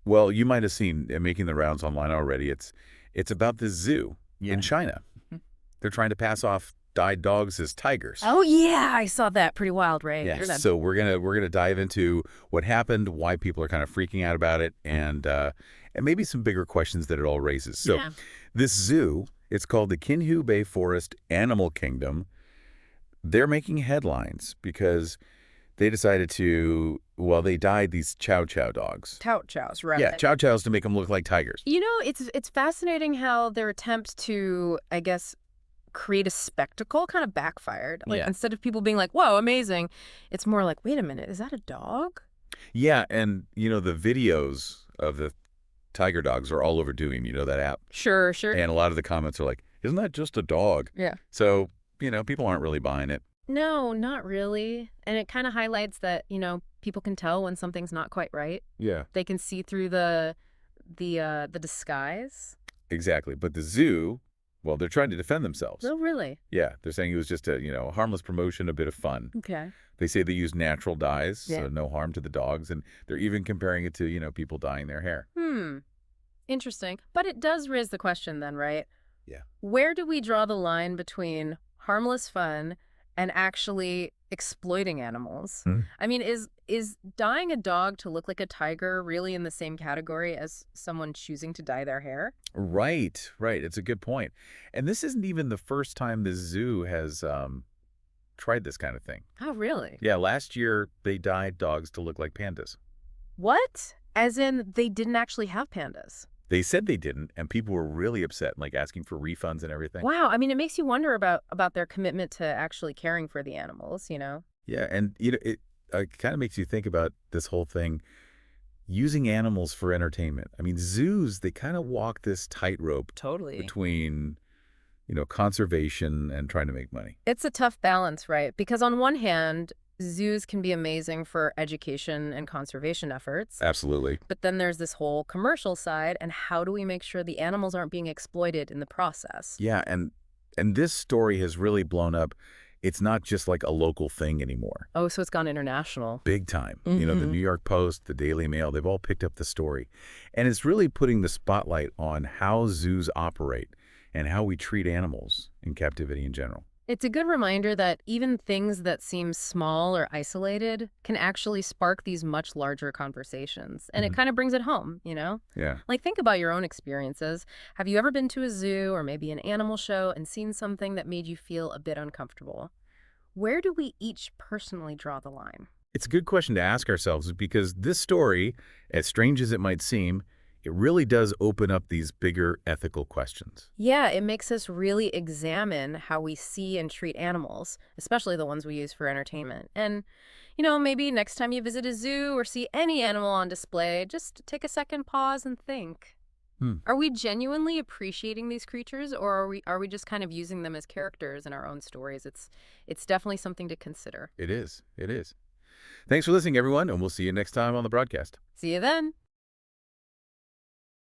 Well, you might have seen it making the rounds online already. It's about this zoo in Yeah. China. They're trying to pass off died dogs as tigers. Oh yeah, I saw that. Pretty wild, right? Yeah. So we're gonna dive into what happened, why people are kind of freaking out about it, and maybe some bigger questions that it all raises. So Yeah. this zoo, it's called the Qinhu Bay Forest Animal Kingdom. They're making headlines because they decided to, well, they dyed these Chow Chow dogs. Chow Chows, right? Yeah, Chow Chows to make them look like tigers. It's fascinating how their attempt to, I guess, create a spectacle kind of backfired. Like Yeah. instead of people being like, "Whoa, amazing," it's more like, "Wait a minute, is that a dog?" Yeah, and the videos of the tiger dogs are all over Doom, that app. Sure, sure. And a lot of the comments are like, isn't that just a dog? Yeah. So, people aren't really buying it. No, not really. And it kind of highlights that, people can tell when something's not quite right. Yeah. They can see through the disguise. Exactly. But the zoo, well, they're trying to defend themselves. Oh, really? Yeah, they're saying it was just a harmless promotion, a bit of fun. Okay. They say they use natural dyes, Yeah. so no harm to the dogs, and they're even comparing it to, people dyeing their hair. Interesting. But it does raise the question then, right? Yeah. Where do we draw the line between harmless fun and actually exploiting animals? I mean, is dyeing a dog to look like a tiger really in the same category as someone choosing to dye their hair? Right, right. It's a good point. And this isn't even the first time the zoo has tried this kind of thing. Oh, really? Yeah, last year they dyed dogs to look like pandas. What? As in they didn't actually have pandas? They said they didn't, and people were really upset, like asking for refunds and everything. Wow. I mean, it makes you wonder about their commitment to actually caring for the animals. Yeah, and it kind of makes you think about this whole thing, using animals for entertainment. I mean, zoos, they kind of walk this tightrope Totally. between, conservation and trying to make money. It's a tough balance, right? Because on one hand, zoos can be amazing for education and conservation efforts. Absolutely. But then there's this whole commercial side, and how do we make sure the animals aren't being exploited in the process? Yeah, and this story has really blown up. It's not just like a local thing anymore. Oh, so it's gone international. Big time. The New York Post, the Daily Mail, they've all picked up the story. And it's really putting the spotlight on how zoos operate and how we treat animals in captivity in general. It's a good reminder that even things that seem small or isolated can actually spark these much larger conversations. And it kind of brings it home. Yeah. Like, think about your own experiences. Have you ever been to a zoo or maybe an animal show and seen something that made you feel a bit uncomfortable? Where do we each personally draw the line? It's a good question to ask ourselves because this story, as strange as it might seem, it really does open up these bigger ethical questions. Yeah, it makes us really examine how we see and treat animals, especially the ones we use for entertainment. And, maybe next time you visit a zoo or see any animal on display, just take a second, pause, and think. Are we genuinely appreciating these creatures, or are we just kind of using them as characters in our own stories? It's definitely something to consider. It is. It is. Thanks for listening, everyone, and we'll see you next time on the broadcast. See you then.